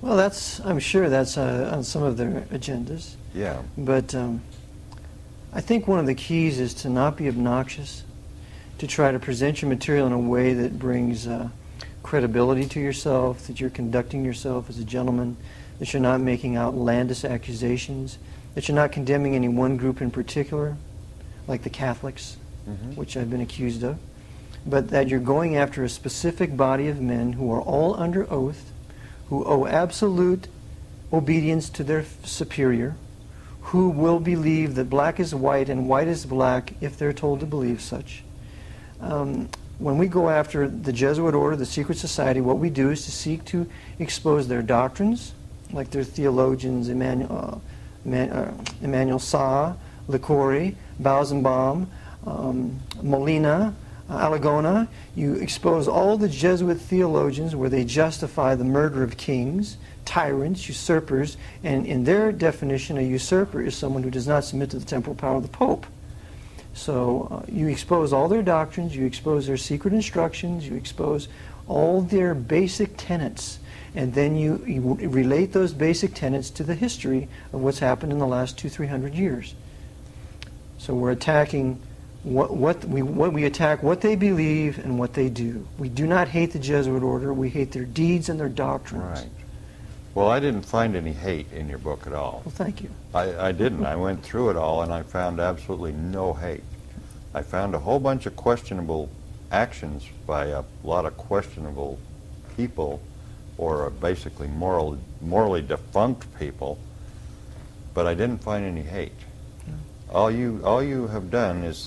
Well, I'm sure that's on some of their agendas. Yeah. But I think one of the keys is to not be obnoxious, to try to present your material in a way that brings credibility to yourself, that you're conducting yourself as a gentleman, that you're not making outlandish accusations, that you're not condemning any one group in particular, like the Catholics, which I've been accused of, but that you're going after a specific body of men who are all under oath, who owe absolute obedience to their superior, who will believe that black is white and white is black if they're told to believe such. When we go after the Jesuit order, the secret society, what we do is to seek to expose their doctrines, like their theologians, Emmanuel Sa, Licori, Bausenbaum, Molina, Alagona. You expose all the Jesuit theologians where they justify the murder of kings, tyrants, usurpers, and in their definition, a usurper is someone who does not submit to the temporal power of the Pope. So you expose all their doctrines, you expose their secret instructions, you expose all their basic tenets, and then you relate those basic tenets to the history of what's happened in the last 200-300 years. So we're attacking we attack what they believe and what they do. We do not hate the Jesuit order, we hate their deeds and their doctrines. Right. Well, I didn't find any hate in your book at all. Well, thank you. I didn't. I went through it all, and I found absolutely no hate. I found a whole bunch of questionable actions by a lot of questionable people, or basically morally defunct people, but I didn't find any hate. All you have done is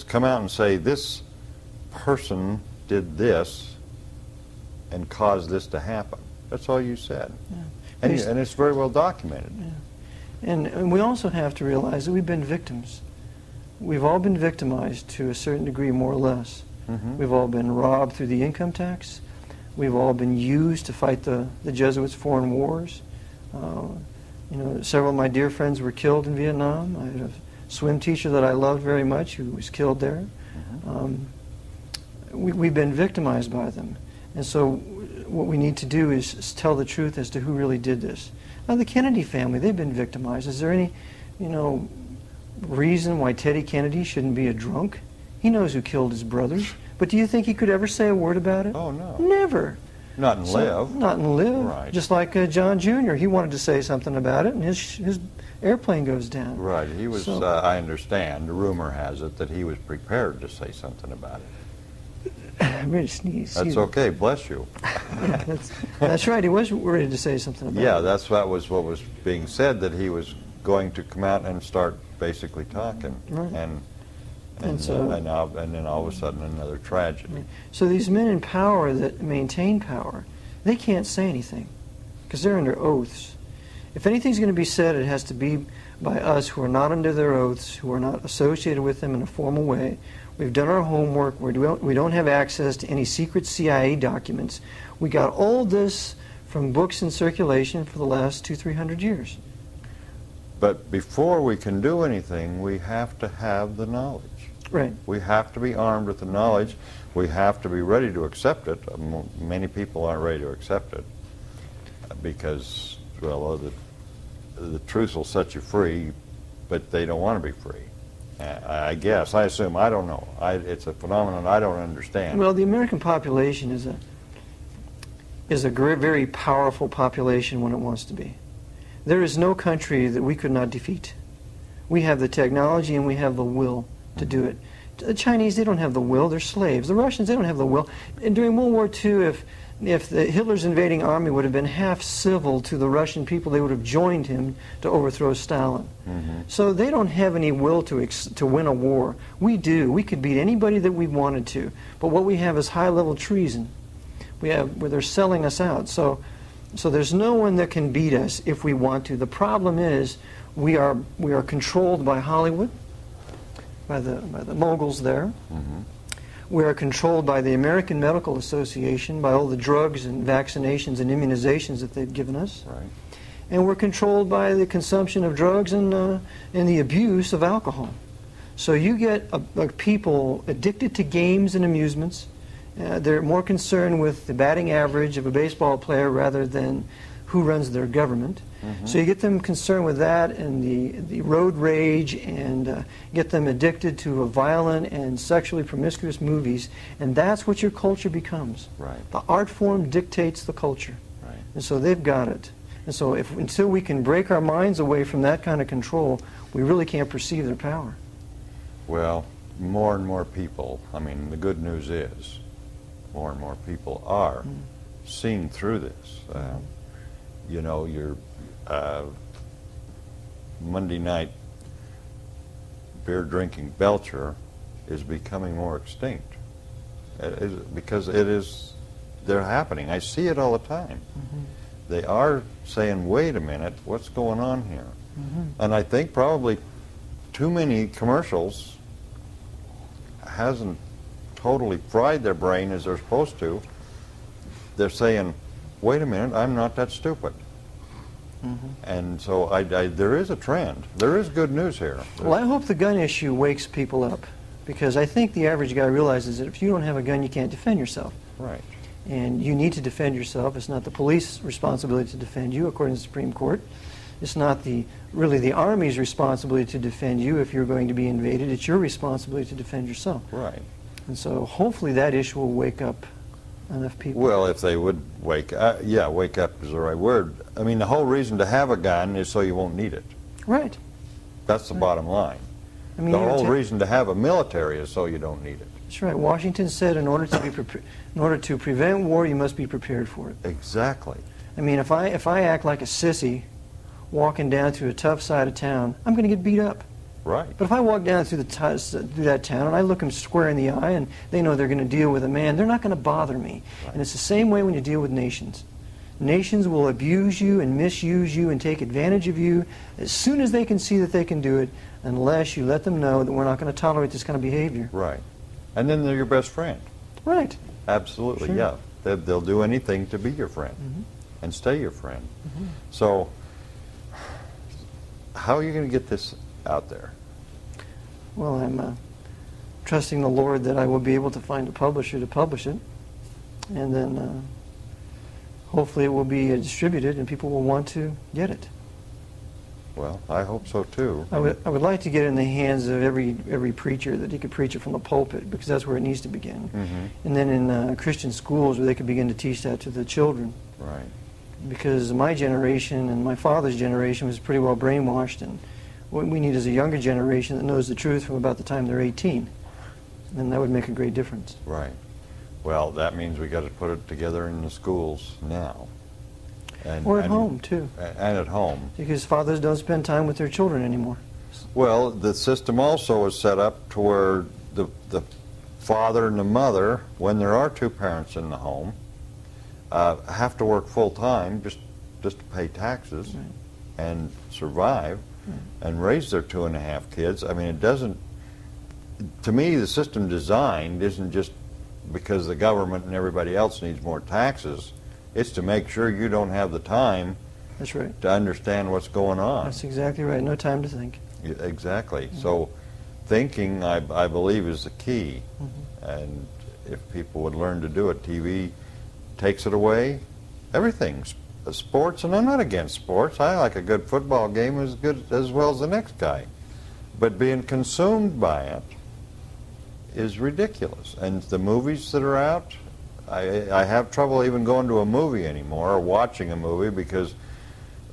come out and say, this person did this and caused this to happen. That's all you said. Yeah. And it's very well documented. Yeah. And we also have to realize that we've been victims. We've all been victimized to a certain degree, more or less. We've all been robbed through the income tax. We've all been used to fight the Jesuits' foreign wars. Several of my dear friends were killed in Vietnam. I had a swim teacher that I loved very much who was killed there. We've been victimized by them. And so what we need to do is tell the truth as to who really did this. Now, the Kennedy family, they've been victimized. Is there any, reason why Teddy Kennedy shouldn't be a drunk? He knows who killed his brothers. But do you think he could ever say a word about it? Oh, no. Never. Not in live. Not in live. Right. Just like John Jr., he wanted to say something about it, and his airplane goes down. Right. He was, I understand, the rumor has it that he was prepared to say something about it. I'm ready to sneeze. That's okay. Bless you. Yeah, that's right. He was ready to say something about it. Yeah, that was what was being said, that he was going to come out and start basically talking. Right. And then all of a sudden another tragedy. So these men in power that maintain power, they can't say anything because they're under oaths. If anything's going to be said, it has to be by us who are not under their oaths, who are not associated with them in a formal way. We've done our homework. We don't have access to any secret CIA documents. We got all this from books in circulation for the last 200-300 years. But before we can do anything, we have to have the knowledge. Right. We have to be armed with the knowledge. We have to be ready to accept it. Many people aren't ready to accept it because, well, the truth will set you free, but they don't want to be free. I guess. I assume. I don't know. It's a phenomenon I don't understand. Well, the American population is a very powerful population when it wants to be. There is no country that we could not defeat. We have the technology and we have the will to do it. The Chinese, they don't have the will. They're slaves. The Russians, they don't have the will. And during World War II, if Hitler's invading army would have been half civil to the Russian people, they would have joined him to overthrow Stalin. So they don't have any will to win a war. We do. We could beat anybody that we wanted to. But what we have is high-level treason. We have where they're selling us out. So there's no one that can beat us if we want to. The problem is we are controlled by Hollywood, by the moguls there. We are controlled by the American Medical Association, by all the drugs and vaccinations and immunizations that they've given us. Right. And we're controlled by the consumption of drugs and the abuse of alcohol. So you get people addicted to games and amusements. They're more concerned with the batting average of a baseball player rather than who runs their government. So you get them concerned with that and the road rage, and get them addicted to violent and sexually promiscuous movies, and that's what your culture becomes. Right. The art form dictates the culture. Right. And so they've got it. And so until we can break our minds away from that kind of control, we really can't perceive their power. Well, more and more people, I mean, the good news is more and more people are seeing through this. You know, your Monday night beer drinking belcher is becoming more extinct because they're happening. I see it all the time. They are saying, wait a minute, what's going on here? And I think probably too many commercials hasn't totally fried their brain as they're supposed to. They're saying, wait a minute, I'm not that stupid. And so there is a trend. There is good news here. Well, I hope the gun issue wakes people up, because I think the average guy realizes that if you don't have a gun, you can't defend yourself. Right. And you need to defend yourself. It's not the police's responsibility to defend you, according to the Supreme Court. It's not really the Army's responsibility to defend you if you're going to be invaded. It's your responsibility to defend yourself. Right. And so hopefully that issue will wake up enough people. Well, if they would wake up, yeah, wake up is the right word. I mean, the whole reason to have a gun is so you won't need it. Right. That's the bottom line. I mean, the whole reason to have a military is so you don't need it. That's right. Washington said in order to prevent war, you must be prepared for it. Exactly. I mean, if I act like a sissy walking down through a tough side of town, I'm going to get beat up. Right. But if I walk down through that town and I look them square in the eye and they know they're going to deal with a man, they're not going to bother me. Right. And it's the same way when you deal with nations. Nations will abuse you and misuse you and take advantage of you as soon as they can see that they can do it, unless you let them know that we're not going to tolerate this kind of behavior. Right. And then they're your best friend. Right. Absolutely, Sure. yeah. They'll do anything to be your friend and stay your friend. So how are you going to get this out there? Well, I'm trusting the Lord that I will be able to find a publisher to publish it, and then hopefully it will be distributed and people will want to get it. Well, I hope so too. I would like to get it in the hands of every preacher, that he could preach it from the pulpit, because that's where it needs to begin. And then in Christian schools where they could begin to teach that to the children. Right. Because my generation and my father's generation was pretty well brainwashed, and what we need is a younger generation that knows the truth from about the time they're 18. And that would make a great difference. Right. Well, that means we got to put it together in the schools now. Or at home, too. And at home. Because fathers don't spend time with their children anymore. Well, the system also is set up to where the father and the mother, when there are two parents in the home, have to work full time just to pay taxes and survive and raise their 2.5 kids. I mean, it doesn't. To me, the system designed isn't just because the government and everybody else needs more taxes. It's to make sure you don't have the time. That's right. To understand what's going on. That's exactly right. No time to think. Exactly. So thinking, I believe, is the key. And if people would learn to do it, TV takes it away. Everything's sports, and I'm not against sports. I like a good football game as well as the next guy. But being consumed by it is ridiculous. And the movies that are out, I have trouble even going to a movie anymore or watching a movie because,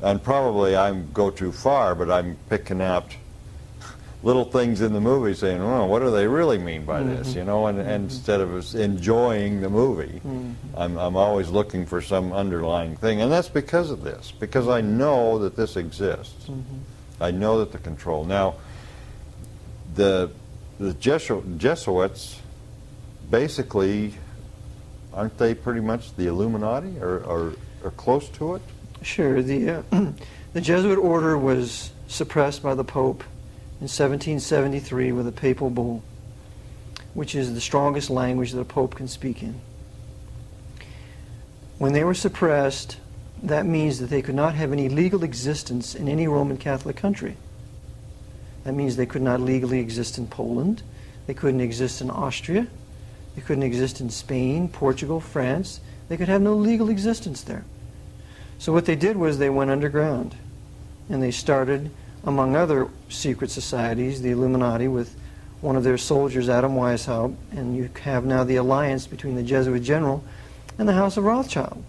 and probably I go too far, but I'm picking out little things in the movie saying, oh, what do they really mean by this, you know, and instead of enjoying the movie, I'm always looking for some underlying thing, and that's because of this, because I know that this exists. I know that the control. Now, the Jesuits, basically, aren't they pretty much the Illuminati, or close to it? Sure. The Jesuit order was suppressed by the Pope in 1773 with a papal bull, which is the strongest language that a pope can speak in. When they were suppressed, that means that they could not have any legal existence in any Roman Catholic country. That means they could not legally exist in Poland, they couldn't exist in Austria, they couldn't exist in Spain, Portugal, France. They could have no legal existence there. So what they did was they went underground, and they started, among other secret societies, the Illuminati, with one of their soldiers, Adam Weishaupt, and you have now the alliance between the Jesuit general and the House of Rothschild.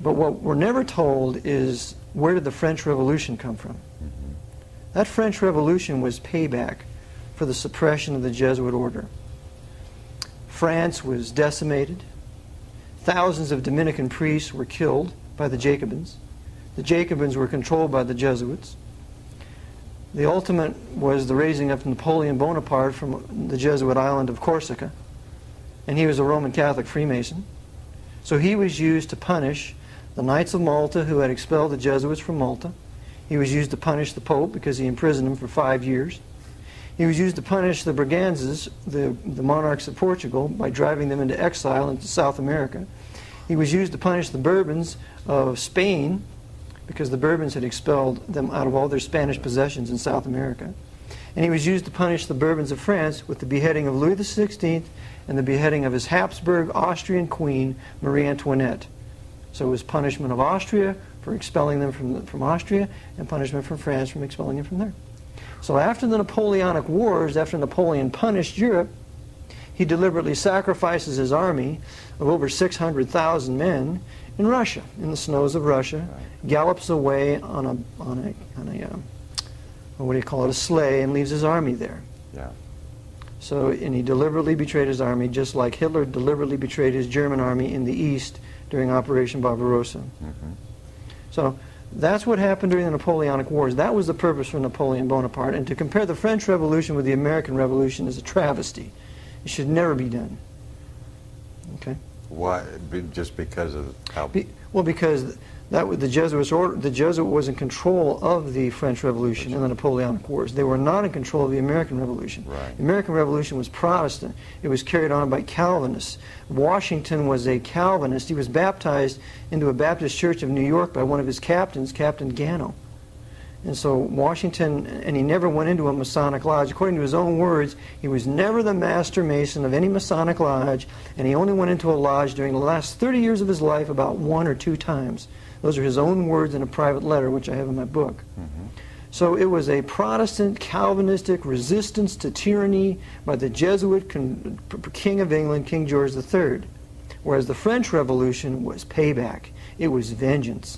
But what we're never told is, where did the French Revolution come from? That French Revolution was payback for the suppression of the Jesuit order. France was decimated. Thousands of Dominican priests were killed by the Jacobins. The Jacobins were controlled by the Jesuits. The ultimate was the raising up of Napoleon Bonaparte from the Jesuit island of Corsica, and he was a Roman Catholic Freemason. So he was used to punish the Knights of Malta, who had expelled the Jesuits from Malta. He was used to punish the Pope because he imprisoned him for 5 years. He was used to punish the Braganzas, the monarchs of Portugal, by driving them into exile into South America. He was used to punish the Bourbons of Spain, because the Bourbons had expelled them out of all their Spanish possessions in South America. And he was used to punish the Bourbons of France with the beheading of Louis XVI and the beheading of his Habsburg Austrian queen, Marie Antoinette. So it was punishment of Austria for expelling them from Austria, and punishment from France from expelling them from there. So after the Napoleonic Wars, after Napoleon punished Europe, he deliberately sacrifices his army of over 600,000 men in Russia, in the snows of Russia, gallops away on a what do you call it, a sleigh, and leaves his army there. Yeah. So, and he deliberately betrayed his army, just like Hitler deliberately betrayed his German army in the East during Operation Barbarossa. So that's what happened during the Napoleonic Wars. That was the purpose for Napoleon Bonaparte. And to compare the French Revolution with the American Revolution is a travesty. It should never be done. Okay. Why? Just because of how? Well, because that was the Jesuits order. The Jesuit was in control of the French Revolution and the Napoleonic Wars. They were not in control of the American Revolution. Right. The American Revolution was Protestant. It was carried on by Calvinists. Washington was a Calvinist. He was baptized into a Baptist church of New York by one of his captains, Captain Gano. And so Washington, and he never went into a Masonic lodge. According to his own words, he was never the master mason of any Masonic lodge, and he only went into a lodge during the last 30 years of his life about 1 or 2 times. Those are his own words in a private letter, which I have in my book. So it was a Protestant, Calvinistic resistance to tyranny by the Jesuit King of England, King George III, whereas the French Revolution was payback. It was vengeance.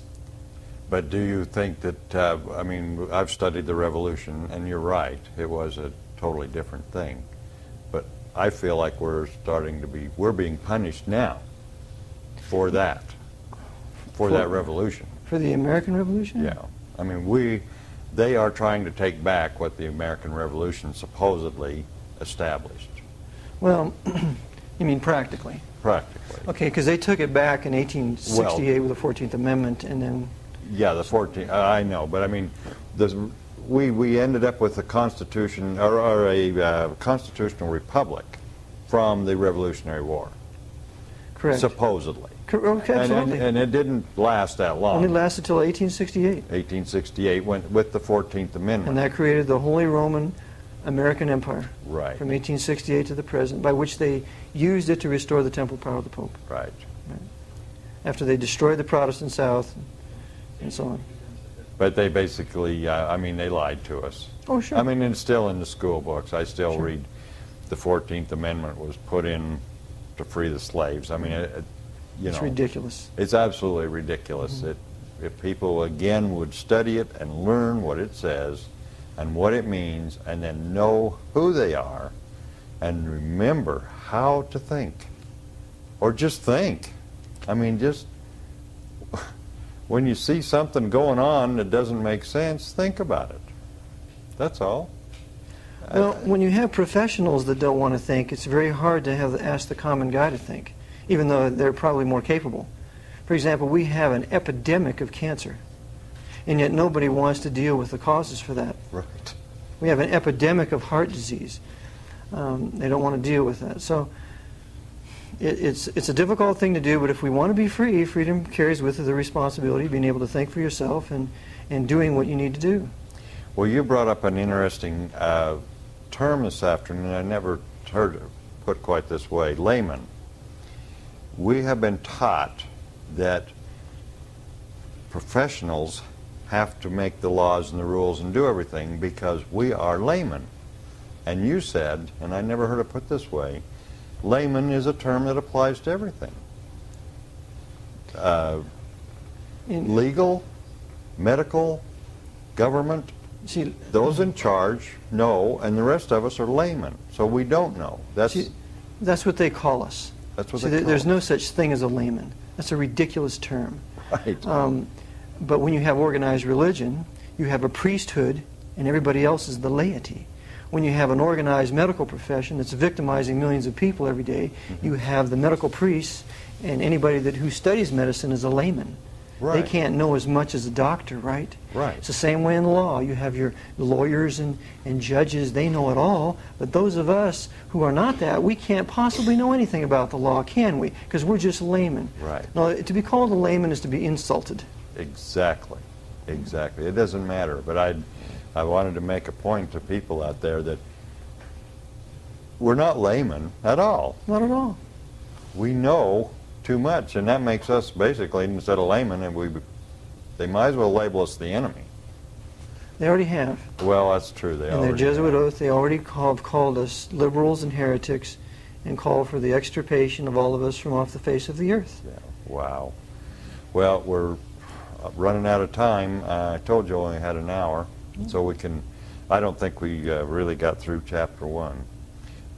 But do you think that, I mean, I've studied the Revolution, and you're right, it was a totally different thing. But I feel like we're being punished now for that, for that revolution. For the American Revolution? Yeah. I mean, they are trying to take back what the American Revolution supposedly established. Well, you mean practically? Practically. Okay, because they took it back in 1868 with the 14th Amendment, and then... Yeah, the 14th, I know, but I mean, we ended up with a constitution, or a constitutional republic from the Revolutionary War. Correct. Supposedly. Okay, absolutely. And it didn't last that long. Only lasted until 1868. 1868 went with the 14th Amendment. And that created the Holy Roman American Empire. Right. From 1868 to the present, by which they used it to restore the temporal power of the Pope. Right. after they destroyed the Protestant South and so on. But they basically, I mean, they lied to us. Oh, sure. I mean, it's still in the school books. I still Sure. read the 14th Amendment was put in to free the slaves. I mean, It's ridiculous. It's absolutely ridiculous. If people, again, would study it and learn what it says and what it means and then know who they are and remember how to think. Or just think. I mean, just when you see something going on that doesn't make sense, think about it. That's all. Well, when you have professionals that don't want to think, it's very hard to ask the common guy to think, even though they're probably more capable. For example, we have an epidemic of cancer, and yet nobody wants to deal with the causes for that. Right. We have an epidemic of heart disease. They don't want to deal with that. So it's a difficult thing to do, but if we want to be free, freedom carries with it the responsibility of being able to think for yourself and doing what you need to do. Well, you brought up an interesting term this afternoon. I never heard it put quite this way, layman. We have been taught that professionals have to make the laws and the rules and do everything because we are laymen. And you said, and I never heard it put this way, layman is a term that applies to everything. Legal, medical, government, See, those in charge know, and the rest of us are laymen, so we don't know. that's what they call us. That's what See, they call there's us. no such thing as a layman. That's a ridiculous term. Right. But when you have organized religion, you have a priesthood, and everybody else is the laity. When you have an organized medical profession that's victimizing millions of people every day, you have the medical priests, and anybody who studies medicine is a layman. Right. They can't know as much as a doctor, right? Right. It's the same way in law. You have your lawyers and judges, they know it all, but those of us who are not that, we can't possibly know anything about the law, can we? Because we're just laymen. Right. Now, to be called a layman is to be insulted. Exactly. Exactly. It doesn't matter, but I wanted to make a point to people out there that we're not laymen at all. Not at all. We know too much, and that makes us basically, instead of laymen, and they might as well label us the enemy. They already have. Well, that's true. They In their already Jesuit have. oath, they already called us liberals and heretics and called for the extirpation of all of us from off the face of the earth. Yeah. Wow. Well, we're running out of time. I told you I only had an hour, so we can. I don't think we really got through chapter 1.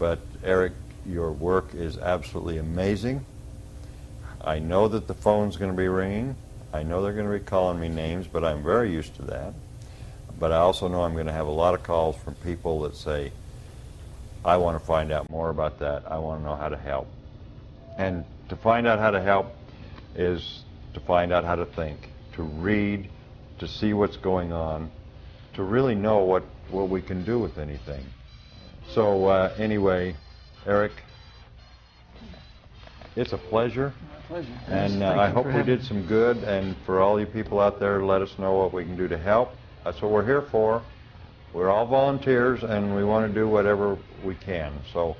But Eric, your work is absolutely amazing. I know that the phone's going to be ringing. I know they're going to be calling me names, but I'm very used to that. But I also know I'm going to have a lot of calls from people that say, I want to find out more about that. I want to know how to help. And to find out how to help is to find out how to think, to read, to see what's going on, to really know what we can do with anything. So anyway, Eric, it's a pleasure. My pleasure. And I hope we did some good. And for all you people out there, let us know what we can do to help. That's what we're here for. We're all volunteers, and we want to do whatever we can. So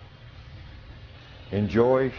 enjoy